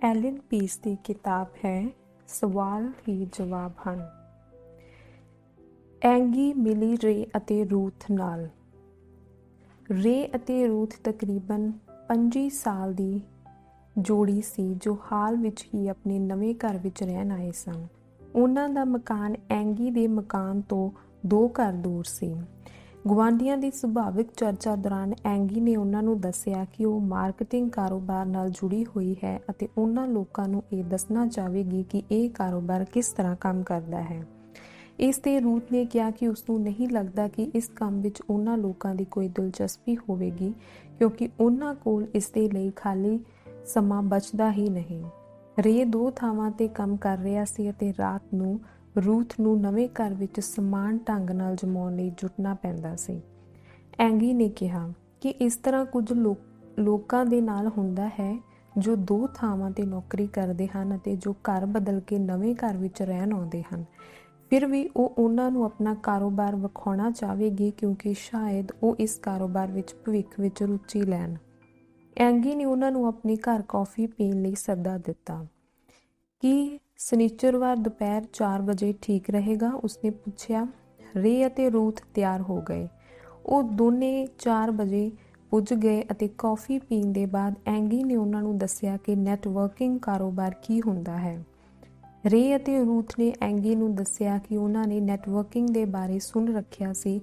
Allen piece ਦੀ ਕਿਤਾਬ ਹੈ ਸਵਾਲ ਹੀ ਜਵਾਬ ਹਨ। ਐਂਗੀ ਮਿਲੀ ਰੇ ਅਤੇ ਰੂਥ ਨਾਲ। ਰੇ ਅਤੇ ਰੂਥ ਤਕਰੀਬਨ 25 ਸਾਲ ਦੀ ਜੋੜੀ ਸੀ ਜੋ ਹਾਲ ਵਿੱਚ ਹੀ ਆਪਣੇ ਨਵੇਂ ਘਰ ਵਿੱਚ ਰਹਿਣ ਆਏ ਸਨ। ਉਹਨਾਂ ਦਾ ਮਕਾਨ ਐਂਗੀ ਦੇ ਮਕਾਨ ਤੋਂ 2 ਘਰ ਦੂਰ ਸੀ। ਗੁਆਂਢੀਆਂ ਦੀ ਸੁਭਾਵਿਕ ਚਰਚਾ ਦੌਰਾਨ ਐਂਗੀ ਨੇ ਉਹਨਾਂ ਨੂੰ ਦੱਸਿਆ ਕਿ ਉਹ ਮਾਰਕੀਟਿੰਗ ਕਾਰੋਬਾਰ ਨਾਲ ਜੁੜੀ ਹੋਈ ਹੈ ਅਤੇ ਉਹਨਾਂ ਲੋਕਾਂ ਨੂੰ ਇਹ ਦੱਸਣਾ ਚਾਹੇਗੀ ਕਿ ਇਹ ਕਾਰੋਬਾਰ ਕਿਸ ਤਰ੍ਹਾਂ ਕੰਮ ਕਰਦਾ ਹੈ। ਇਸ ਤੇ ਰੂਥ ਨੇ ਕਿਹਾ ਕਿ ਉਸਨੂੰ ਨਹੀਂ ਲੱਗਦਾ ਕਿ ਇਸ ਕੰਮ ਵਿੱਚ ਉਹਨਾਂ ਲੋਕਾਂ ਦੀ ਕੋਈ ਦਿਲਚਸਪੀ ਹੋਵੇਗੀ ਕਿਉਂਕਿ ਉਹਨਾਂ ਕੋਲ ਇਸ ਦੇ ਲਈ ਖਾਲੀ ਸਮਾਂ ਬਚਦਾ ਹੀ ਨਹੀਂ। ਰੇ 2 ਥਾਵਾਂ ਤੇ ਕੰਮ ਕਰ ਰਿਹਾ ਸੀ ਅਤੇ ਰਾਤ ਨੂੰ ਰੂਥ ਨੂੰ ਨਵੇਂ ਘਰ ਵਿੱਚ ਸਮਾਨ ਢੰਗ ਨਾਲ ਜਮਾਉਣ ਲਈ ਜੁਟਣਾ ਪੈਂਦਾ ਸੀ। ਐਂਗੀ ਨੇ ਕਿਹਾ ਕਿ ਇਸ ਤਰ੍ਹਾਂ ਕੁਝ ਲੋਕਾਂ ਦੇ ਨਾਲ ਹੁੰਦਾ ਹੈ ਜੋ 2 ਥਾਵਾਂ ਤੇ ਨੌਕਰੀ ਕਰਦੇ ਹਨ ਅਤੇ ਜੋ ਘਰ ਬਦਲ ਕੇ ਨਵੇਂ ਘਰ ਵਿੱਚ ਰਹਿਣ ਆਉਂਦੇ ਹਨ। ਫਿਰ ਵੀ ਉਹ ਉਹਨਾਂ ਨੂੰ ਆਪਣਾ ਕਾਰੋਬਾਰ ਵਿਖਾਉਣਾ ਚਾਹੇਗੀ ਕਿਉਂਕਿ ਸ਼ਾਇਦ ਉਹ ਇਸ ਕਾਰੋਬਾਰ ਵਿੱਚ ਭਵਿੱਖ ਵਿੱਚ ਰੁਚੀ ਲੈਣ। ਐਂਗੀ ਨੇ ਉਹਨਾਂ ਨੂੰ ਆਪਣੇ ਘਰ ਕੌਫੀ ਪੀਣ ਲਈ ਸੱਦਾ ਦਿੱਤਾ। ਕੀ ਸ਼ਨੀਚਰਵਾਰ ਦੁਪਹਿਰ 4 ਵਜੇ ਠੀਕ ਰਹੇਗਾ? ਉਸਨੇ ਪੁੱਛਿਆ। ਰੇ ਅਤੇ ਰੂਥ ਤਿਆਰ ਹੋ ਗਏ। ਉਹ ਦੋਨੇ 4 ਵਜੇ ਪੁੱਜ ਗਏ ਅਤੇ ਕੌਫੀ ਪੀਣ ਦੇ ਬਾਅਦ ਐਂਗੀ ਨੇ ਉਹਨਾਂ ਨੂੰ ਦੱਸਿਆ ਕਿ ਨੈਟਵਰਕਿੰਗ ਕਾਰੋਬਾਰ ਕੀ ਹੁੰਦਾ ਹੈ। ਰੇ ਅਤੇ ਰੂਥ ਨੇ ਐਂਗੀ ਨੂੰ ਦੱਸਿਆ ਕਿ ਉਹਨਾਂ ਨੇ ਨੈਟਵਰਕਿੰਗ ਦੇ ਬਾਰੇ ਸੁਣ ਰੱਖਿਆ ਸੀ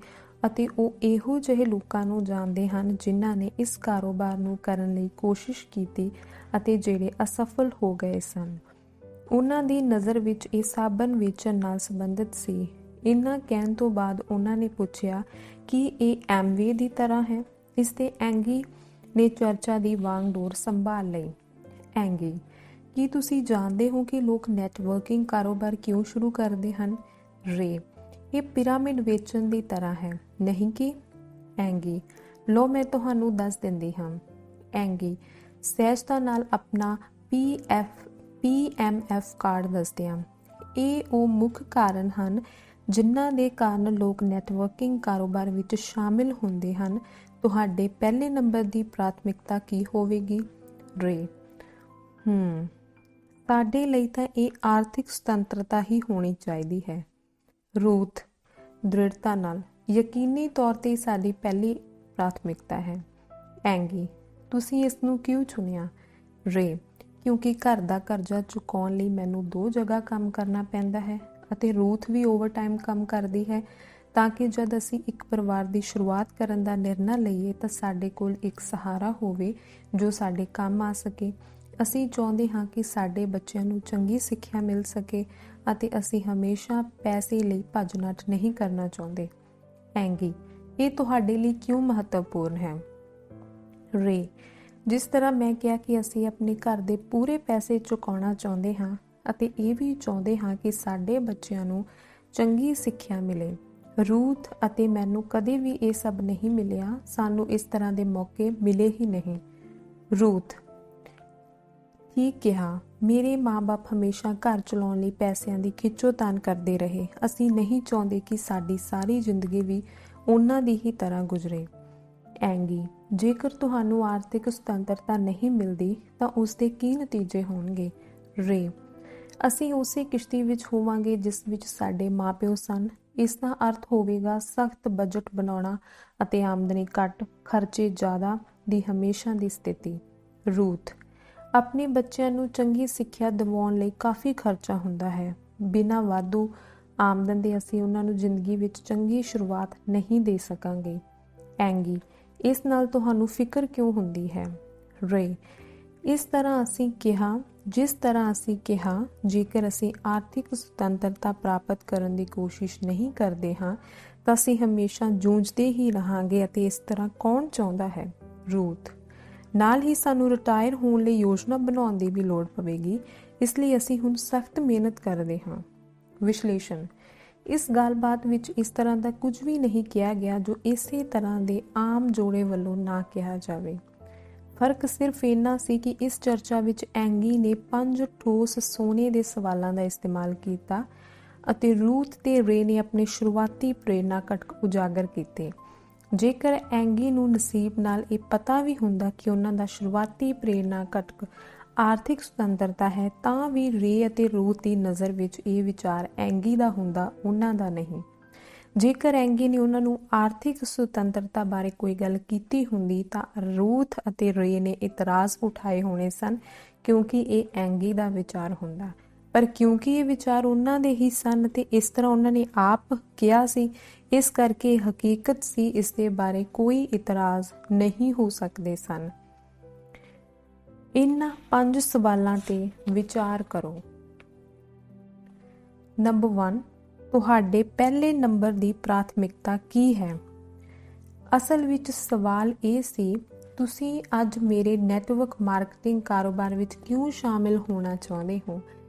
ਅਤੇ ਉਹ ਇਹੋ ਜਿਹੇ ਲੋਕਾਂ ਨੂੰ ਜਾਣਦੇ ਹਨ ਜਿਨ੍ਹਾਂ ਨੇ ਇਸ ਕਾਰੋਬਾਰ ਨੂੰ ਕਰਨ ਲਈ ਕੋਸ਼ਿਸ਼ ਕੀਤੀ ਅਤੇ ਜਿਹੜੇ ਅਸਫਲ ਹੋ ਗਏ ਸਨ। ਉਹਨਾਂ ਦੀ ਨਜ਼ਰ ਵਿੱਚ ਇਹ ਸਾਬਣ ਵੇਚਣ ਨਾਲ ਸੰਬੰਧਿਤ ਸੀ। ਇਹਨਾਂ ਕਹਿਣ ਤੋਂ ਬਾਅਦ ਉਹਨਾਂ ਨੇ ਪੁੱਛਿਆ ਕਿ ਇਹ ਐਮਵੇ ਦੀ ਤਰ੍ਹਾਂ ਹੈ। ਇਸ ਤੇ ਐਂਗੀ ਨੇ ਚਰਚਾ ਦੀ ਵਾਂਗਡੋਰ ਸੰਭਾਲ ਲਈ। ਐਂਗੀ, ਕੀ ਤੁਸੀਂ ਜਾਣਦੇ ਹੋ ਕਿ ਲੋਕ ਨੈਟਵਰਕਿੰਗ ਕਾਰੋਬਾਰ ਕਿਉਂ ਸ਼ੁਰੂ ਕਰਦੇ ਹਨ? ਰੇ, ਇਹ ਪਿਰਾਮਿਡ ਵੇਚਣ ਦੀ ਤਰ੍ਹਾਂ ਹੈ, ਨਹੀਂ ਕਿ? ਐਂਗੀ, ਲਓ ਮੈਂ ਤੁਹਾਨੂੰ ਦੱਸ ਦਿੰਦੀ ਹਾਂ। ਐਂਗੀ, ਸਹਿਜਤਾ ਨਾਲ ਆਪਣਾ PMF ਕਾਰਡ ਦੱਸਦਿਆਂ। ਇਹ ਉਹ ਮੁੱਖ ਕਾਰਨ ਹਨ ਜਿਨ੍ਹਾਂ ਦੇ ਕਾਰਨ ਲੋਕ ਨੈਟਵਰਕਿੰਗ ਕਾਰੋਬਾਰ ਵਿੱਚ ਸ਼ਾਮਿਲ ਹੁੰਦੇ ਹਨ। ਤੁਹਾਡੇ ਪਹਿਲੇ ਨੰਬਰ ਦੀ ਪ੍ਰਾਥਮਿਕਤਾ ਕੀ ਹੋਵੇਗੀ? ਰੇ, ਸਾਡੇ ਲਈ ਤਾਂ ਇਹ ਆਰਥਿਕ ਸੁਤੰਤਰਤਾ ਹੀ ਹੋਣੀ ਚਾਹੀਦੀ ਹੈ। ਰੂਥ, ਦ੍ਰਿੜਤਾ ਨਾਲ, ਯਕੀਨੀ ਤੌਰ ਤੇ ਸਾਡੀ ਪਹਿਲੀ ਪ੍ਰਾਥਮਿਕਤਾ ਹੈ। ਐਂਗੀ, ਤੁਸੀਂ ਇਸ ਨੂੰ ਕਿਉਂ ਚੁਣਿਆ? ਰੇ, ਕਿਉਂਕਿ ਘਰ ਦਾ ਕਰਜ਼ਾ ਚੁਕਾਉਣ ਲਈ ਮੈਨੂੰ 2 ਜਗ੍ਹਾ ਕੰਮ ਕਰਨਾ ਪੈਂਦਾ ਹੈ ਅਤੇ ਰੂਥ ਵੀ ਓਵਰਟਾਈਮ ਕੰਮ ਕਰਦੀ ਹੈ ਤਾਂ ਕਿ ਜਦ ਅਸੀਂ ਇੱਕ ਪਰਿਵਾਰ ਦੀ ਸ਼ੁਰੂਆਤ ਕਰਨ ਦਾ ਨਿਰਣਾ ਲਈਏ ਤਾਂ ਸਾਡੇ ਕੋਲ ਇੱਕ ਸਹਾਰਾ ਹੋਵੇ ਜੋ ਸਾਡੇ ਕੰਮ ਆ ਸਕੇ। ਅਸੀਂ ਚਾਹੁੰਦੇ ਹਾਂ ਕਿ ਸਾਡੇ ਬੱਚਿਆਂ ਨੂੰ ਚੰਗੀ ਸਿੱਖਿਆ ਮਿਲ ਸਕੇ ਅਤੇ ਅਸੀਂ ਹਮੇਸ਼ਾ ਪੈਸੇ ਲਈ ਭੱਜ ਨੱਠ ਨਹੀਂ ਕਰਨਾ ਚਾਹੁੰਦੇ। ਐਂਗੀ, ਇਹ ਤੁਹਾਡੇ ਲਈ ਕਿਉਂ ਮਹੱਤਵਪੂਰਨ ਹੈ? ਰੇ, ਜਿਸ ਤਰ੍ਹਾਂ ਮੈਂ ਕਿਹਾ ਕਿ ਅਸੀਂ ਆਪਣੇ ਘਰ ਦੇ ਪੂਰੇ ਪੈਸੇ ਚੁਕਾਉਣਾ ਚਾਹੁੰਦੇ ਹਾਂ ਅਤੇ ਇਹ ਵੀ ਚਾਹੁੰਦੇ ਹਾਂ ਕਿ ਸਾਡੇ ਬੱਚਿਆਂ ਨੂੰ ਚੰਗੀ ਸਿੱਖਿਆ ਮਿਲੇ। ਰੂਥ ਅਤੇ ਮੈਨੂੰ ਕਦੇ ਵੀ ਇਹ ਸਭ ਨਹੀਂ ਮਿਲਿਆ। ਸਾਨੂੰ ਇਸ ਤਰ੍ਹਾਂ ਦੇ ਮੌਕੇ ਮਿਲੇ ਹੀ ਨਹੀਂ। ਰੂਥ, ਠੀਕ ਕਿਹਾ। ਮੇਰੇ ਮਾਂ-ਬਾਪ ਹਮੇਸ਼ਾ ਘਰ ਚਲਾਉਣ ਲਈ ਪੈਸਿਆਂ ਦੀ ਖਿੱਚੋਤਾਣ ਕਰਦੇ ਰਹੇ। ਅਸੀਂ ਨਹੀਂ ਚਾਹੁੰਦੇ ਕਿ ਸਾਡੀ ਸਾਰੀ ਜ਼ਿੰਦਗੀ ਵੀ ਉਹਨਾਂ ਦੀ ਹੀ ਤਰ੍ਹਾਂ ਗੁਜ਼ਰੇ। ਐਂਗੀ, ਜੇਕਰ ਤੁਹਾਨੂੰ ਆਰਥਿਕ ਸੁਤੰਤਰਤਾ ਨਹੀਂ ਮਿਲਦੀ ਤਾਂ ਉਸ ਦੇ ਕੀ ਨਤੀਜੇ ਹੋਣਗੇ? ਰੇ, ਅਸੀਂ ਉਸੇ ਕਿਸ਼ਤੀ ਵਿੱਚ ਹੋਵਾਂਗੇ ਜਿਸ ਵਿੱਚ ਸਾਡੇ ਮਾਪਿਓ ਸਨ। ਇਸ ਦਾ ਅਰਥ ਹੋਵੇਗਾ ਸਖਤ ਬਜਟ ਬਣਾਉਣਾ ਅਤੇ ਆਮਦਨੀ ਘੱਟ, ਖਰਚੇ ਜ਼ਿਆਦਾ ਦੀ ਹਮੇਸ਼ਾ ਦੀ ਸਥਿਤੀ। ਰੂਥ, ਆਪਣੇ ਬੱਚਿਆਂ ਨੂੰ ਚੰਗੀ ਸਿੱਖਿਆ ਦਿਵਾਉਣ ਲਈ ਕਾਫੀ ਖਰਚਾ ਹੁੰਦਾ ਹੈ। ਬਿਨਾਂ ਵਾਧੂ ਆਮਦਨ ਦੇ ਅਸੀਂ ਉਹਨਾਂ ਨੂੰ ਜ਼ਿੰਦਗੀ ਵਿੱਚ ਚੰਗੀ ਸ਼ੁਰੂਆਤ ਨਹੀਂ ਦੇ ਸਕਾਂਗੇ। ਐਂਗੀ, ਇਸ ਨਾਲ ਤੁਹਾਨੂੰ ਫਿਕਰ ਕਿਉਂ ਹੁੰਦੀ ਹੈ? ਰੇ, ਜਿਸ ਤਰ੍ਹਾਂ ਅਸੀਂ ਕਿਹਾ ਜੇਕਰ ਅਸੀਂ ਆਰਥਿਕ ਸੁਤੰਤਰਤਾ ਪ੍ਰਾਪਤ ਕਰਨ ਦੀ ਕੋਸ਼ਿਸ਼ ਨਹੀਂ ਕਰਦੇ ਹਾਂ ਤਾਂ ਅਸੀਂ ਹਮੇਸ਼ਾ ਜੂਝਦੇ ਹੀ ਰਹਾਂਗੇ ਅਤੇ ਇਸ ਤਰ੍ਹਾਂ ਕੌਣ ਚਾਹੁੰਦਾ ਹੈ? ਰੂਥ, ਨਾਲ ਹੀ ਸਾਨੂੰ ਰਿਟਾਇਰ ਹੋਣ ਲਈ ਯੋਜਨਾ ਬਣਾਉਣ ਦੀ ਵੀ ਲੋੜ ਪਵੇਗੀ। ਇਸ ਲਈ ਅਸੀਂ ਹੁਣ ਸਖਤ ਮਿਹਨਤ ਕਰਦੇ ਹਾਂ। ਵਿਸ਼ਲੇਸ਼ਣ, ਇਸ ਗੱਲਬਾਤ ਵਿੱਚ ਇਸ ਤਰ੍ਹਾਂ ਦਾ ਕੁਝ ਵੀ ਨਹੀਂ ਕਿਹਾ ਗਿਆ ਜੋ ਇਸੇ ਤਰ੍ਹਾਂ ਦੇ ਆਮ ਜੋੜੇ ਵੱਲੋਂ ਨਾ ਕਿਹਾ ਜਾਵੇ। ਫਰਕ ਸਿਰਫ ਇੰਨਾ ਸੀ ਕਿ ਇਸ ਚਰਚਾ ਵਿੱਚ ਐਂਗੀ ਨੇ 5 ਠੋਸ ਸੋਨੇ ਦੇ ਸਵਾਲਾਂ ਦਾ ਇਸਤੇਮਾਲ ਕੀਤਾ ਅਤੇ ਰੂਥ ਤੇ ਰੇ ਨੇ ਆਪਣੇ ਸ਼ੁਰੂਆਤੀ ਪ੍ਰੇਰਨਾ ਘਟਕ ਉਜਾਗਰ ਕੀਤੇ। ਜੇਕਰ ਐਂਗੀ ਨੂੰ ਨਸੀਬ ਨਾਲ ਇਹ ਪਤਾ ਵੀ ਹੁੰਦਾ ਕਿ ਉਹਨਾਂ ਦਾ ਸ਼ੁਰੂਆਤੀ ਪ੍ਰੇਰਨਾ ਘਟਕ ਆਰਥਿਕ ਸੁਤੰਤਰਤਾ ਹੈ ਤਾਂ ਵੀ ਰੇ ਅਤੇ ਰੂਥ ਦੀ ਨਜ਼ਰ ਵਿੱਚ ਇਹ ਵਿਚਾਰ ਐਂਗੀ ਦਾ ਹੁੰਦਾ, ਉਹਨਾਂ ਦਾ ਨਹੀਂ। ਜੇਕਰ ਐਂਗੀ ਨੇ ਉਹਨਾਂ ਨੂੰ ਆਰਥਿਕ ਸੁਤੰਤਰਤਾ ਬਾਰੇ ਕੋਈ ਗੱਲ ਕੀਤੀ ਹੁੰਦੀ ਤਾਂ ਰੂਥ ਅਤੇ ਰੇ ਨੇ ਇਤਰਾਜ਼ ਉਠਾਏ ਹੋਣੇ ਸਨ, ਕਿਉਂਕਿ ਇਹ ਐਂਗੀ ਦਾ ਵਿਚਾਰ ਹੁੰਦਾ। ਪਰ ਕਿਉਂਕਿ ਇਹ ਵਿਚਾਰ ਉਹਨਾਂ ਦੇ ਹੀ ਸਨ ਅਤੇ ਇਸ ਤਰ੍ਹਾਂ ਉਹਨਾਂ ਨੇ ਆਪ ਕਿਹਾ ਸੀ, ਇਸ ਕਰਕੇ ਹਕੀਕਤ ਸੀ, ਇਸ ਦੇ ਬਾਰੇ ਕੋਈ ਇਤਰਾਜ਼ ਨਹੀਂ ਹੋ ਸਕਦੇ ਸਨ। ਇਹਨਾਂ 5 ਸਵਾਲਾਂ ਤੇ ਵਿਚਾਰ ਕਰੋ। ਨੰਬਰ 1, ਤੁਹਾਡੇ ਪਹਿਲੇ ਨੰਬਰ ਦੀ ਪ੍ਰਾਥਮਿਕਤਾ ਕੀ ਹੈ? ਅਸਲ ਵਿੱਚ ਸਵਾਲ ਇਹ ਸੀ, ਤੁਸੀਂ ਅੱਜ ਮੇਰੇ ਨੈਟਵਰਕ ਮਾਰਕੀਟਿੰਗ ਕਾਰੋਬਾਰ ਵਿੱਚ ਕਿਉਂ ਸ਼ਾਮਿਲ ਹੋਣਾ ਚਾਹੁੰਦੇ ਹੋ?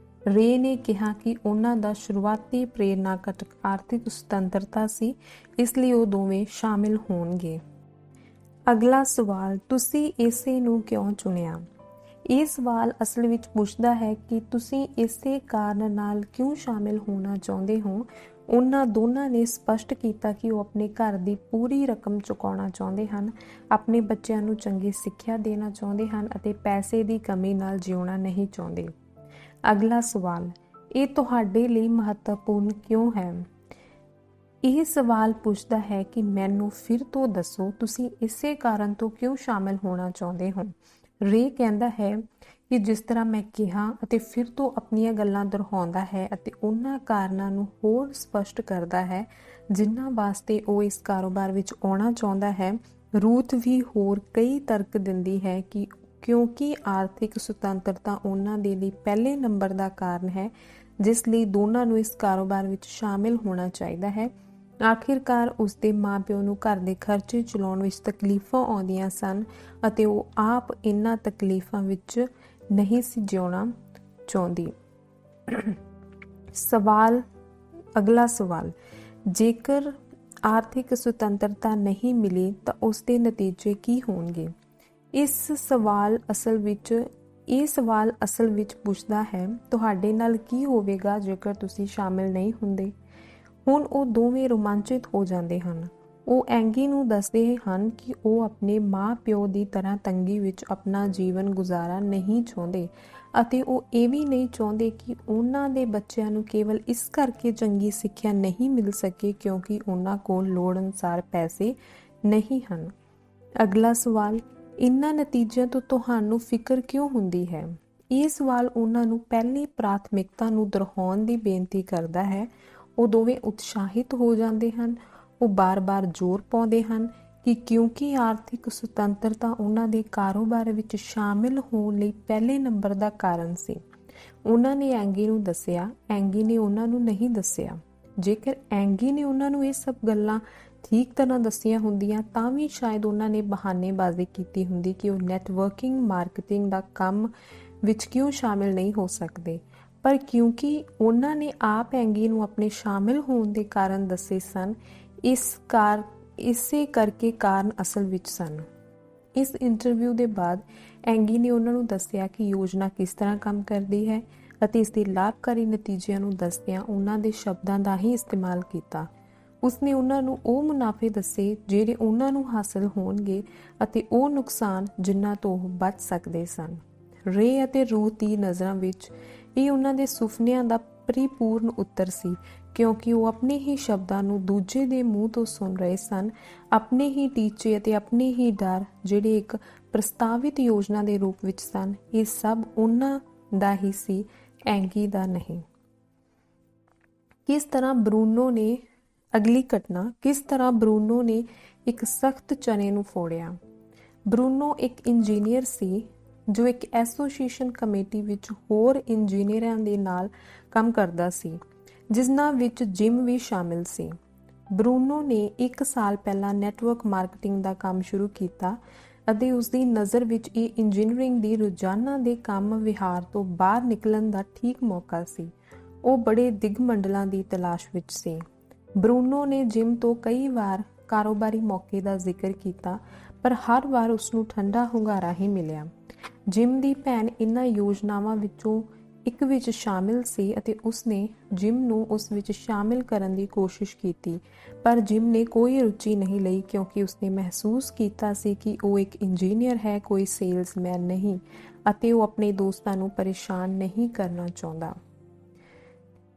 ਰੇ ਨੇ ਕਿਹਾ ਕਿ ਉਹਨਾਂ ਦਾ ਸ਼ੁਰੂਆਤੀ ਪ੍ਰੇਰਨਾ ਘਟਕ ਆਰਥਿਕ ਸੁਤੰਤਰਤਾ ਸੀ, ਇਸ ਲਈ ਉਹ ਦੋਵੇਂ ਸ਼ਾਮਿਲ ਹੋਣਗੇ। ਅਗਲਾ ਸਵਾਲ, ਤੁਸੀਂ ਇਸੇ ਨੂੰ ਕਿਉਂ ਚੁਣਿਆ? ਇਹ ਸਵਾਲ ਅਸਲ ਵਿੱਚ ਪੁੱਛਦਾ ਹੈ ਕਿ ਤੁਸੀਂ ਇਸੇ ਕਾਰਨ ਨਾਲ ਕਿਉਂ ਸ਼ਾਮਿਲ ਹੋਣਾ ਚਾਹੁੰਦੇ ਹੋ। ਉਹਨਾਂ ਦੋਨਾਂ ਨੇ ਸਪਸ਼ਟ ਕੀਤਾ ਕਿ ਉਹ ਆਪਣੇ ਘਰ ਦੀ ਪੂਰੀ ਰਕਮ ਚੁਕਾਉਣਾ ਚਾਹੁੰਦੇ ਹਨ, ਆਪਣੇ ਬੱਚਿਆਂ ਨੂੰ ਚੰਗੀ ਸਿੱਖਿਆ ਦੇਣਾ ਚਾਹੁੰਦੇ ਹਨ ਅਤੇ ਪੈਸੇ ਦੀ ਕਮੀ ਨਾਲ ਜਿਉਣਾ ਨਹੀਂ ਚਾਹੁੰਦੇ। ਅਗਲਾ ਸਵਾਲ, ਇਹ ਤੁਹਾਡੇ ਲਈ ਮਹੱਤਵਪੂਰਨ ਕਿਉਂ ਹੈ? ਇਹ ਸਵਾਲ ਪੁੱਛਦਾ ਹੈ ਕਿ ਮੈਨੂੰ ਫਿਰ ਤੋਂ ਦੱਸੋ, ਤੁਸੀਂ ਇਸੇ ਕਾਰਨ ਤੋਂ ਕਿਉਂ ਸ਼ਾਮਿਲ ਹੋਣਾ ਚਾਹੁੰਦੇ ਹੋ? ਰੇ ਕਹਿੰਦਾ ਹੈ ਕਿ ਜਿਸ ਤਰ੍ਹਾਂ ਮੈਂ ਕਿਹਾ ਅਤੇ ਫਿਰ ਤੋਂ ਆਪਣੀਆਂ ਗੱਲਾਂ ਦੁਹਰਾਉਂਦਾ ਹੈ ਅਤੇ ਉਹਨਾਂ ਕਾਰਨਾਂ ਨੂੰ ਹੋਰ ਸਪਸ਼ਟ ਕਰਦਾ ਹੈ ਜਿਨ੍ਹਾਂ ਵਾਸਤੇ ਉਹ ਇਸ ਕਾਰੋਬਾਰ ਵਿੱਚ ਆਉਣਾ ਚਾਹੁੰਦਾ ਹੈ। ਰੂਥ ਵੀ ਹੋਰ ਕਈ ਤਰਕ ਦਿੰਦੀ ਹੈ ਕਿ ਕਿਉਂਕਿ ਆਰਥਿਕ ਸੁਤੰਤਰਤਾ ਉਹਨਾਂ ਦੇ ਲਈ ਪਹਿਲੇ ਨੰਬਰ ਦਾ ਕਾਰਨ ਹੈ, ਜਿਸ ਲਈ ਦੋਨਾਂ ਨੂੰ ਇਸ ਕਾਰੋਬਾਰ ਵਿੱਚ ਸ਼ਾਮਿਲ ਹੋਣਾ ਚਾਹੀਦਾ ਹੈ। ਆਖਿਰਕਾਰ ਉਸਦੇ ਮਾਂ-ਪਿਓ ਨੂੰ ਘਰ ਦੇ ਖਰਚੇ ਚਲਾਉਣ ਵਿੱਚ ਤਕਲੀਫਾਂ ਆਉਂਦੀਆਂ ਸਨ ਅਤੇ ਉਹ ਆਪ ਇਹਨਾਂ ਤਕਲੀਫਾਂ ਵਿੱਚ ਨਹੀਂ ਸੀ ਜਿਉਣਾ ਚਾਹੁੰਦੀ। ਅਗਲਾ ਸਵਾਲ, ਜੇਕਰ ਆਰਥਿਕ ਸੁਤੰਤਰਤਾ ਨਹੀਂ ਮਿਲੀ ਤਾਂ ਉਸਦੇ ਨਤੀਜੇ ਕੀ ਹੋਣਗੇ? ਇਹ ਸਵਾਲ ਅਸਲ ਵਿੱਚ ਪੁੱਛਦਾ ਹੈ, ਤੁਹਾਡੇ ਨਾਲ ਕੀ ਹੋਵੇਗਾ ਜੇਕਰ ਤੁਸੀਂ ਸ਼ਾਮਿਲ ਨਹੀਂ ਹੁੰਦੇ? ਹੁਣ ਉਹ ਦੋਵੇਂ ਰੋਮਾਂਚਿਤ ਹੋ ਜਾਂਦੇ ਹਨ। ਉਹ ਐਂਗੀ ਨੂੰ ਦੱਸਦੇ ਹਨ ਕਿ ਉਹ ਆਪਣੇ ਮਾਂ-ਪਿਓ ਦੀ ਤਰ੍ਹਾਂ ਤੰਗੀ ਵਿੱਚ ਆਪਣਾ ਜੀਵਨ ਗੁਜ਼ਾਰਾ ਨਹੀਂ ਚਾਹੁੰਦੇ ਅਤੇ ਉਹ ਇਹ ਵੀ ਨਹੀਂ ਚਾਹੁੰਦੇ ਕਿ ਉਹਨਾਂ ਦੇ ਬੱਚਿਆਂ ਨੂੰ ਕੇਵਲ ਇਸ ਕਰਕੇ ਚੰਗੀ ਸਿੱਖਿਆ ਨਹੀਂ ਮਿਲ ਸਕੇ ਕਿਉਂਕਿ ਉਹਨਾਂ ਕੋਲ ਲੋੜ ਅਨੁਸਾਰ ਪੈਸੇ ਨਹੀਂ ਹਨ। ਅਗਲਾ ਸਵਾਲ, ਇਹਨਾਂ ਨਤੀਜਿਆਂ ਤੋਂ ਤੁਹਾਨੂੰ ਫਿਕਰ ਕਿਉਂ ਹੁੰਦੀ ਹੈ? ਇਹ ਸਵਾਲ ਉਹਨਾਂ ਨੂੰ ਪਹਿਲੀ ਪ੍ਰਾਥਮਿਕਤਾ ਨੂੰ ਦੁਹਰਾਉਣ ਦੀ ਬੇਨਤੀ ਕਰਦਾ ਹੈ। ਉਹ ਦੋਵੇਂ ਉਤਸ਼ਾਹਿਤ ਹੋ ਜਾਂਦੇ ਹਨ। ਉਹ ਬਾਰ-ਬਾਰ ਜ਼ੋਰ ਪਾਉਂਦੇ ਹਨ ਕਿ ਕਿਉਂਕਿ ਆਰਥਿਕ ਸੁਤੰਤਰਤਾ ਉਹਨਾਂ ਦੇ ਕਾਰੋਬਾਰ ਵਿੱਚ ਸ਼ਾਮਿਲ ਹੋਣ ਲਈ ਪਹਿਲੇ ਨੰਬਰ ਦਾ ਕਾਰਨ ਸੀ। ਉਹਨਾਂ ਨੇ ਐਂਗੀ ਨੂੰ ਦੱਸਿਆ, ਐਂਗੀ ਨੇ ਉਹਨਾਂ ਨੂੰ ਨਹੀਂ ਦੱਸਿਆ। ਜੇਕਰ ਐਂਗੀ ਨੇ ਉਹਨਾਂ ਨੂੰ ਇਹ ਸਭ ਗੱਲਾਂ ਠੀਕ ਤਰ੍ਹਾਂ ਦੱਸੀਆਂ ਹੁੰਦੀਆਂ ਤਾਂ ਵੀ ਸ਼ਾਇਦ ਉਹਨਾਂ ਨੇ ਬਹਾਨੇਬਾਜ਼ੀ ਕੀਤੀ ਹੁੰਦੀ ਕਿ ਉਹ ਨੈਟਵਰਕਿੰਗ ਮਾਰਕੀਟਿੰਗ ਦਾ ਕੰਮ ਵਿੱਚ ਕਿਉਂ ਸ਼ਾਮਿਲ ਨਹੀਂ ਹੋ ਸਕਦੇ। ਪਰ ਕਿਉਂਕਿ ਉਹਨਾਂ ਨੇ ਆਪ ਐਂਗੀ ਨੂੰ ਆਪਣੇ ਸ਼ਾਮਿਲ ਹੋਣ ਦੇ ਕਾਰਨ ਦੱਸੇ ਸਨ, ਇਸੇ ਕਰਕੇ ਕਾਰਨ ਅਸਲ ਵਿੱਚ ਸਨ। ਇਸ ਇੰਟਰਵਿਊ ਦੇ ਬਾਅਦ ਐਂਗੀ ਨੇ ਉਹਨਾਂ ਨੂੰ ਦੱਸਿਆ ਕਿ ਯੋਜਨਾ ਕਿਸ ਤਰ੍ਹਾਂ ਕੰਮ ਕਰਦੀ ਹੈ ਅਤੇ ਇਸ ਦੇ ਲਾਭਕਾਰੀ ਨਤੀਜਿਆਂ ਨੂੰ ਦੱਸਦਿਆਂ ਉਹਨਾਂ ਦੇ ਸ਼ਬਦਾਂ ਦਾ ਹੀ ਇਸਤੇਮਾਲ ਕੀਤਾ। ਉਸਨੇ ਉਹਨਾਂ ਨੂੰ ਉਹ ਮੁਨਾਫੇ ਦੱਸੇ ਜਿਹੜੇ ਉਹਨਾਂ ਨੂੰ ਹਾਸਲ ਹੋਣਗੇ ਅਤੇ ਉਹ ਨੁਕਸਾਨ ਜਿਨ੍ਹਾਂ ਤੋਂ ਉਹ ਬਚ ਸਕਦੇ ਸਨ। ਰੇ ਅਤੇ ਰੂਥ ਦੀ ਨਜ਼ਰਾਂ ਵਿੱਚ ਇਹ ਉਹਨਾਂ ਦੇ ਸੁਪਨਿਆਂ ਦਾ ਪਰਿਪੂਰਨ ਉੱਤਰ ਸੀ, ਕਿਉਂਕਿ ਉਹ ਆਪਣੇ ਹੀ ਸ਼ਬਦਾਂ ਨੂੰ ਦੂਜੇ ਦੇ ਮੂੰਹ ਤੋਂ ਸੁਣ ਰਹੇ ਸਨ। ਆਪਣੇ ਹੀ ਟੀਚੇ ਅਤੇ ਆਪਣੇ ਹੀ ਡਰ ਜਿਹੜੇ ਇੱਕ ਪ੍ਰਸਤਾਵਿਤ ਯੋਜਨਾ ਦੇ ਰੂਪ ਵਿੱਚ ਸਨ, ਇਹ ਸਭ ਉਹਨਾਂ ਦਾ ਹੀ ਸੀ, ਐਂਗੀ ਦਾ ਨਹੀਂ। ਕਿਸ ਤਰ੍ਹਾਂ ਬਰੂਨੋ ਨੇ ਇੱਕ ਸਖਤ ਚਨੇ ਨੂੰ ਫੋੜਿਆ। ਬਰੂਨੋ ਇੱਕ ਇੰਜੀਨੀਅਰ ਸੀ ਜੋ ਇੱਕ ਐਸੋਸੀਏਸ਼ਨ ਕਮੇਟੀ ਵਿੱਚ ਹੋਰ ਇੰਜੀਨੀਅਰਾਂ ਦੇ ਨਾਲ ਕੰਮ ਕਰਦਾ ਸੀ, ਜਿਨ੍ਹਾਂ ਵਿੱਚ ਜਿਮ ਵੀ ਸ਼ਾਮਿਲ ਸੀ। ਬਰੂਨੋ ਨੇ 1 ਸਾਲ ਪਹਿਲਾਂ ਨੈਟਵਰਕ ਮਾਰਕੀਟਿੰਗ ਦਾ ਕੰਮ ਸ਼ੁਰੂ ਕੀਤਾ ਅਤੇ ਉਸਦੀ ਨਜ਼ਰ ਵਿੱਚ ਇਹ ਇੰਜੀਨੀਅਰਿੰਗ ਦੀ ਰੋਜ਼ਾਨਾ ਦੇ ਕੰਮ ਵਿਹਾਰ ਤੋਂ ਬਾਹਰ ਨਿਕਲਣ ਦਾ ਠੀਕ ਮੌਕਾ ਸੀ। ਉਹ ਬੜੇ ਦਿਗਮੰਡਲਾਂ ਦੀ ਤਲਾਸ਼ ਵਿੱਚ ਸੀ। ਬਰੂਨੋ ਨੇ ਜਿਮ ਤੋਂ ਕਈ ਵਾਰ ਕਾਰੋਬਾਰੀ ਮੌਕੇ ਦਾ ਜ਼ਿਕਰ ਕੀਤਾ, ਪਰ ਹਰ ਵਾਰ ਉਸਨੂੰ ਠੰਡਾ ਹੁੰਗਾਰਾ ਹੀ ਮਿਲਿਆ। ਜਿਮ ਦੀ ਭੈਣ ਇਹਨਾਂ ਯੋਜਨਾਵਾਂ ਵਿੱਚੋਂ ਇੱਕ ਵਿੱਚ ਸ਼ਾਮਿਲ ਸੀ ਅਤੇ ਉਸਨੇ ਜਿਮ ਨੂੰ ਉਸ ਵਿੱਚ ਸ਼ਾਮਿਲ ਕਰਨ ਦੀ ਕੋਸ਼ਿਸ਼ ਕੀਤੀ, ਪਰ ਜਿਮ ਨੇ ਕੋਈ ਰੁਚੀ ਨਹੀਂ ਲਈ ਕਿਉਂਕਿ ਉਸਨੇ ਮਹਿਸੂਸ ਕੀਤਾ ਸੀ ਕਿ ਉਹ ਇੱਕ ਇੰਜੀਨੀਅਰ ਹੈ, ਕੋਈ ਸੇਲਸਮੈਨ ਨਹੀਂ, ਅਤੇ ਉਹ ਆਪਣੇ ਦੋਸਤਾਂ ਨੂੰ ਪਰੇਸ਼ਾਨ ਨਹੀਂ ਕਰਨਾ ਚਾਹੁੰਦਾ।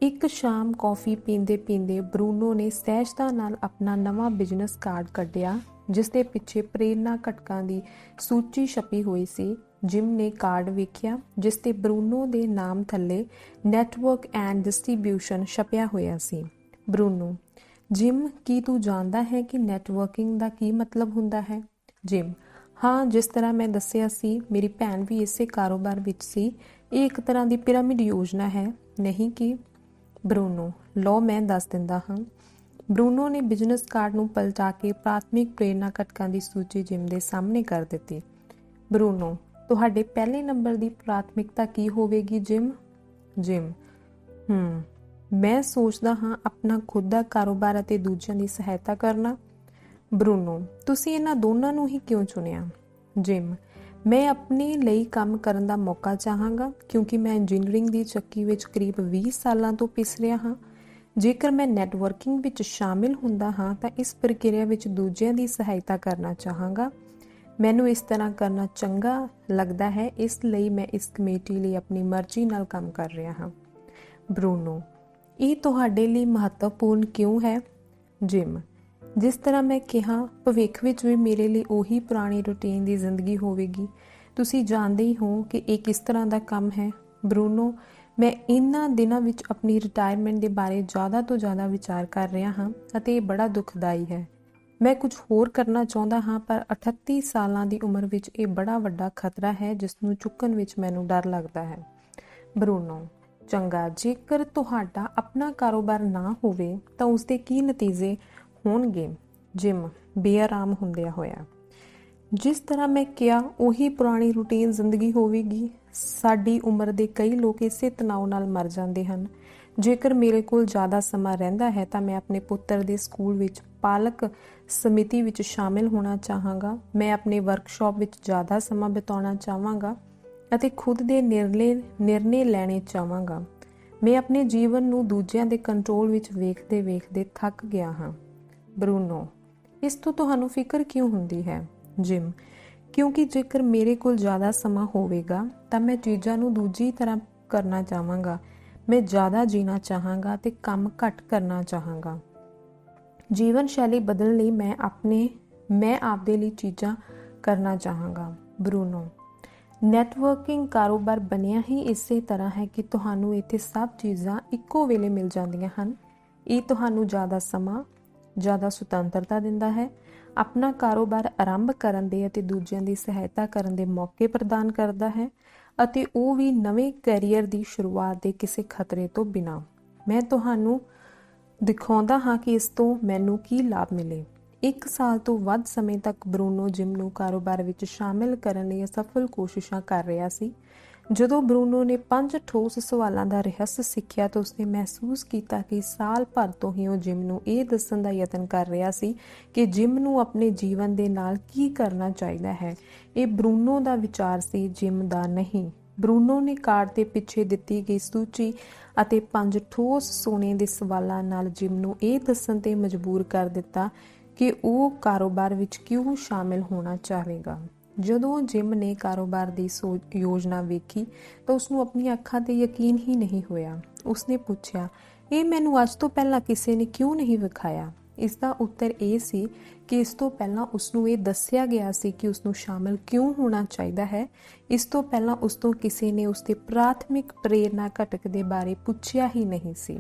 ਇੱਕ ਸ਼ਾਮ ਕੌਫੀ ਪੀਂਦੇ ਪੀਂਦੇ ਬਰੂਨੋ ਨੇ ਸਹਿਜਤਾ ਨਾਲ ਆਪਣਾ ਨਵਾਂ ਬਿਜ਼ਨਸ ਕਾਰਡ ਕੱਢਿਆ, ਜਿਸ ਦੇ ਪਿੱਛੇ ਪ੍ਰੇਰਨਾ ਘਟਕਾਂ ਦੀ ਸੂਚੀ ਛਪੀ ਹੋਈ ਸੀ। ਜਿਮ ਨੇ ਕਾਰਡ ਵੇਖਿਆ, ਜਿਸ ਤੇ ਬਰੂਨੋ ਦੇ ਨਾਮ ਥੱਲੇ ਨੈਟਵਰਕ ਐਂਡ ਡਿਸਟ੍ਰੀਬਿਊਸ਼ਨ ਛਪਿਆ ਹੋਇਆ ਸੀ। ਬਰੂਨੋ: ਜਿਮ, ਕੀ ਤੂੰ ਜਾਣਦਾ ਹੈ ਕਿ ਨੈਟਵਰਕਿੰਗ ਦਾ ਕੀ ਮਤਲਬ ਹੁੰਦਾ ਹੈ? ਜਿਮ: ਹਾਂ, ਜਿਸ ਤਰ੍ਹਾਂ ਮੈਂ ਦੱਸਿਆ ਸੀ, ਮੇਰੀ ਭੈਣ ਵੀ ਇਸੇ ਕਾਰੋਬਾਰ ਵਿੱਚ ਸੀ। ਇਹ ਇੱਕ ਤਰ੍ਹਾਂ ਦੀ ਪਿਰਾਮਿਡ ਯੋਜਨਾ ਹੈ, ਨਹੀਂ ਕਿ? ਬਰੂਨੋ: ਲਓ, ਮੈਂ ਦੱਸ ਦਿੰਦਾ ਹਾਂ। ਬਰੂਨੋ ਨੇ ਬਿਜ਼ਨਸ ਕਾਰਡ ਨੂੰ ਪਲਟਾ ਕੇ ਪ੍ਰਾਥਮਿਕ ਪ੍ਰੇਰਨਾ ਘਟਕਾਂ ਦੀ ਸੂਚੀ ਜਿਮ ਦੇ ਸਾਹਮਣੇ ਕਰ ਦਿੱਤੀ। ਬਰੂਨੋ: ਤੁਹਾਡੇ ਪਹਿਲੇ ਨੰਬਰ ਦੀ ਪ੍ਰਾਥਮਿਕਤਾ ਕੀ ਹੋਵੇਗੀ ਜਿਮ? ਜਿਮ: ਮੈਂ ਸੋਚਦਾ ਹਾਂ ਆਪਣਾ ਖੁਦ ਦਾ ਕਾਰੋਬਾਰ ਅਤੇ ਦੂਜਿਆਂ ਦੀ ਸਹਾਇਤਾ ਕਰਨਾ। ਬਰੂਨੋ: ਤੁਸੀਂ ਇਹਨਾਂ ਦੋਨਾਂ ਨੂੰ ਹੀ ਕਿਉਂ ਚੁਣਿਆ? ਜਿਮ: ਮੈਂ ਆਪਣੇ ਲਈ ਕੰਮ ਕਰਨ ਦਾ ਮੌਕਾ ਚਾਹਾਂਗਾ, ਕਿਉਂਕਿ ਮੈਂ ਇੰਜੀਨੀਅਰਿੰਗ ਦੀ ਚੱਕੀ ਵਿੱਚ ਕਰੀਬ 20 ਸਾਲਾਂ ਤੋਂ ਪਿਸ ਰਿਹਾ ਹਾਂ। ਜੇਕਰ ਮੈਂ ਨੈਟਵਰਕਿੰਗ ਵਿੱਚ ਸ਼ਾਮਿਲ ਹੁੰਦਾ ਹਾਂ ਤਾਂ ਇਸ ਪ੍ਰਕਿਰਿਆ ਵਿੱਚ ਦੂਜਿਆਂ ਦੀ ਸਹਾਇਤਾ ਕਰਨਾ ਚਾਹਾਂਗਾ। ਮੈਨੂੰ ਇਸ ਤਰ੍ਹਾਂ ਕਰਨਾ ਚੰਗਾ ਲੱਗਦਾ ਹੈ, ਇਸ ਲਈ ਮੈਂ ਇਸ ਕਮੇਟੀ ਲਈ ਆਪਣੀ ਮਰਜ਼ੀ ਨਾਲ ਕੰਮ ਕਰ ਰਿਹਾ ਹਾਂ। ਬਰੂਨੋ: ਇਹ ਤੁਹਾਡੇ ਲਈ ਮਹੱਤਵਪੂਰਨ ਕਿਉਂ ਹੈ? ਜਿਮ: ਜਿਸ ਤਰ੍ਹਾਂ ਮੈਂ ਕਿਹਾ, ਭਵਿੱਖ ਵਿੱਚ ਵੀ ਮੇਰੇ ਲਈ ਉਹੀ ਪੁਰਾਣੀ ਰੂਟੀਨ ਦੀ ਜ਼ਿੰਦਗੀ ਹੋਵੇਗੀ। ਤੁਸੀਂ ਜਾਣਦੇ ਹੀ ਹੋ ਕਿ ਇਹ ਕਿਸ ਤਰ੍ਹਾਂ ਦਾ ਕੰਮ ਹੈ। ਬਰੂਨੋ: ਮੈਂ ਇਹਨਾਂ ਦਿਨਾਂ ਵਿੱਚ ਆਪਣੀ ਰਿਟਾਇਰਮੈਂਟ ਦੇ ਬਾਰੇ ਜ਼ਿਆਦਾ ਤੋਂ ਜ਼ਿਆਦਾ ਵਿਚਾਰ ਕਰ ਰਿਹਾ ਹਾਂ ਅਤੇ ਇਹ ਬੜਾ ਦੁਖਦਾਈ ਹੈ। ਮੈਂ ਕੁਝ ਹੋਰ ਕਰਨਾ ਚਾਹੁੰਦਾ ਹਾਂ, ਪਰ 38 ਸਾਲਾਂ ਦੀ ਉਮਰ ਵਿੱਚ ਇਹ ਬੜਾ ਵੱਡਾ ਖਤਰਾ ਹੈ ਜਿਸ ਨੂੰ ਚੁੱਕਣ ਵਿੱਚ ਮੈਨੂੰ ਡਰ ਲੱਗਦਾ ਹੈ। ਬਰੂਨੋ: ਚੰਗਾ, ਜੇਕਰ ਤੁਹਾਡਾ ਆਪਣਾ ਕਾਰੋਬਾਰ ਨਾ ਹੋਵੇ ਤਾਂ ਉਸਦੇ ਕੀ ਨਤੀਜੇ ਹੋਣਗੇ? ਜਿਮ ਬੇਆਰਾਮ ਹੁੰਦਿਆਂ ਹੋਇਆ: ਜਿਸ ਤਰ੍ਹਾਂ ਮੈਂ ਕਿਹਾ, ਉਹੀ ਪੁਰਾਣੀ ਰੂਟੀਨ ਜ਼ਿੰਦਗੀ ਹੋਵੇਗੀ। ਸਾਡੀ ਉਮਰ ਦੇ ਕਈ ਲੋਕ ਇਸੇ ਤਣਾਅ ਨਾਲ ਮਰ ਜਾਂਦੇ ਹਨ। ਜੇਕਰ ਮੇਰੇ ਕੋਲ ਜ਼ਿਆਦਾ ਸਮਾਂ ਰਹਿੰਦਾ ਹੈ ਤਾਂ ਮੈਂ ਆਪਣੇ ਪੁੱਤਰ ਦੇ ਸਕੂਲ ਵਿੱਚ ਪਾਲਕ ਸਮਿਤੀ ਵਿੱਚ ਸ਼ਾਮਿਲ ਹੋਣਾ ਚਾਹਾਂਗਾ। ਮੈਂ ਆਪਣੇ ਵਰਕਸ਼ਾਪ ਵਿੱਚ ਜ਼ਿਆਦਾ ਸਮਾਂ ਬਿਤਾਉਣਾ ਚਾਹਾਂਗਾ ਅਤੇ ਖੁਦ ਦੇ ਨਿਰਣੇ ਲੈਣੇ ਚਾਹਾਂਗਾ। ਮੈਂ ਆਪਣੇ ਜੀਵਨ ਨੂੰ ਦੂਜਿਆਂ ਦੇ ਕੰਟਰੋਲ ਵਿੱਚ ਵੇਖਦੇ ਵੇਖਦੇ ਥੱਕ ਗਿਆ ਹਾਂ। ਬਰੂਨੋ: ਇਸ ਤੋਂ ਤੁਹਾਨੂੰ ਫਿਕਰ ਕਿਉਂ ਹੁੰਦੀ ਹੈ? ਜਿਮ: ਕਿਉਂਕਿ ਜੇਕਰ ਮੇਰੇ ਕੋਲ ਜ਼ਿਆਦਾ ਸਮਾਂ ਹੋਵੇਗਾ ਤਾਂ ਮੈਂ ਚੀਜ਼ਾਂ ਨੂੰ ਦੂਜੀ ਤਰ੍ਹਾਂ ਕਰਨਾ ਚਾਹਾਂਗਾ। ਮੈਂ ਜ਼ਿਆਦਾ ਜੀਣਾ ਚਾਹਾਂਗਾ ਤੇ ਕੰਮ ਘੱਟ ਕਰਨਾ ਚਾਹਾਂਗਾ। ਜੀਵਨ ਸ਼ੈਲੀ ਬਦਲਣ ਲਈ ਮੈਂ ਆਪਦੇ ਲਈ ਚੀਜ਼ਾਂ ਕਰਨਾ ਚਾਹਾਂਗਾ। ਬਰੂਨੋ: ਨੈਟਵਰਕਿੰਗ ਕਾਰੋਬਾਰ ਬਣਿਆ ਹੀ ਇਸੇ ਤਰ੍ਹਾਂ ਹੈ ਕਿ ਤੁਹਾਨੂੰ ਇੱਥੇ ਸਭ ਚੀਜ਼ਾਂ ਇੱਕੋ ਵੇਲੇ ਮਿਲ ਜਾਂਦੀਆਂ ਹਨ। ਇਹ ਤੁਹਾਨੂੰ ਜ਼ਿਆਦਾ ਸਮਾਂ, ਜ਼ਿਆਦਾ ਸੁਤੰਤਰਤਾ ਦਿੰਦਾ ਹੈ। ਆਪਣਾ ਕਾਰੋਬਾਰ ਆਰੰਭ ਕਰਨ ਦੇ ਅਤੇ ਦੂਜਿਆਂ ਦੀ ਸਹਾਇਤਾ ਕਰਨ ਦੇ ਮੌਕੇ ਪ੍ਰਦਾਨ ਕਰਦਾ ਹੈ, ਅਤੇ ਉਹ ਵੀ ਨਵੇਂ ਕੈਰੀਅਰ ਦੀ ਸ਼ੁਰੂਆਤ ਦੇ ਕਿਸੇ ਖਤਰੇ ਤੋਂ ਬਿਨਾਂ। ਮੈਂ ਤੁਹਾਨੂੰ ਦਿਖਾਉਂਦਾ ਹਾਂ ਕਿ ਇਸ ਤੋਂ ਮੈਨੂੰ ਕੀ ਲਾਭ ਮਿਲੇ। 1 ਸਾਲ ਤੋਂ ਵੱਧ ਸਮੇਂ ਤੱਕ ਬਰੂਨੋ ਜਿਮ ਨੂੰ ਕਾਰੋਬਾਰ ਵਿੱਚ ਸ਼ਾਮਿਲ ਕਰਨ ਲਈ ਅਸਫਲ ਕੋਸ਼ਿਸ਼ਾਂ ਕਰ ਰਿਹਾ ਸੀ। ਜਦੋਂ ਬਰੂਨੋ ਨੇ 5 ਠੋਸ ਸਵਾਲਾਂ ਦਾ ਰਹੱਸ ਸਿੱਖਿਆ ਤਾਂ ਉਸਨੇ ਮਹਿਸੂਸ ਕੀਤਾ ਕਿ ਸਾਲ ਭਰ ਤੋਂ ਹੀ ਉਹ ਜਿਮ ਨੂੰ ਇਹ ਦੱਸਣ ਦਾ ਯਤਨ ਕਰ ਰਿਹਾ ਸੀ ਕਿ ਜਿਮ ਨੂੰ ਆਪਣੇ ਜੀਵਨ ਦੇ ਨਾਲ ਕੀ ਕਰਨਾ ਚਾਹੀਦਾ ਹੈ। ਇਹ ਬਰੂਨੋ ਦਾ ਵਿਚਾਰ ਸੀ, ਜਿਮ ਦਾ ਨਹੀਂ। ਬਰੂਨੋ ਨੇ ਕਾਰਡ ਦੇ ਪਿੱਛੇ ਦਿੱਤੀ ਗਈ ਸੂਚੀ ਅਤੇ 5 ਠੋਸ ਸੋਨੇ ਦੇ ਸਵਾਲਾਂ ਨਾਲ ਜਿਮ ਨੂੰ ਇਹ ਦੱਸਣ ਤੇ ਮਜਬੂਰ ਕਰ ਦਿੱਤਾ ਕਿ ਉਹ ਕਾਰੋਬਾਰ ਵਿੱਚ ਕਿਉਂ ਸ਼ਾਮਿਲ ਹੋਣਾ ਚਾਹੇਗਾ। ਜਦੋਂ ਜਿਮ ਨੇ ਕਾਰੋਬਾਰ ਦੀ ਯੋਜਨਾ ਵੇਖੀ ਤਾਂ ਉਸਨੂੰ ਆਪਣੀਆਂ ਅੱਖਾਂ ਤੇ ਯਕੀਨ ਹੀ ਨਹੀਂ ਹੋਇਆ। ਉਸਨੇ ਪੁੱਛਿਆ, ਇਹ ਮੈਨੂੰ ਅੱਜ ਤੋਂ ਪਹਿਲਾਂ ਕਿਸੇ ਨੇ ਕਿਉਂ ਨਹੀਂ ਵਿਖਾਇਆ? ਇਸ ਦਾ ਉੱਤਰ ਇਹ ਸੀ ਕਿ ਇਸ ਤੋਂ ਪਹਿਲਾਂ ਉਸਨੂੰ ਇਹ ਦੱਸਿਆ ਗਿਆ ਸੀ ਕਿ ਉਸਨੂੰ ਸ਼ਾਮਿਲ ਕਿਉਂ ਹੋਣਾ ਚਾਹੀਦਾ ਹੈ। ਇਸ ਤੋਂ ਪਹਿਲਾਂ ਉਸ ਤੋਂ ਕਿਸੇ ਨੇ ਉਸਦੇ ਪ੍ਰਾਥਮਿਕ ਪ੍ਰੇਰਨਾ ਘਟਕ ਦੇ ਬਾਰੇ ਪੁੱਛਿਆ ਹੀ ਨਹੀਂ ਸੀ।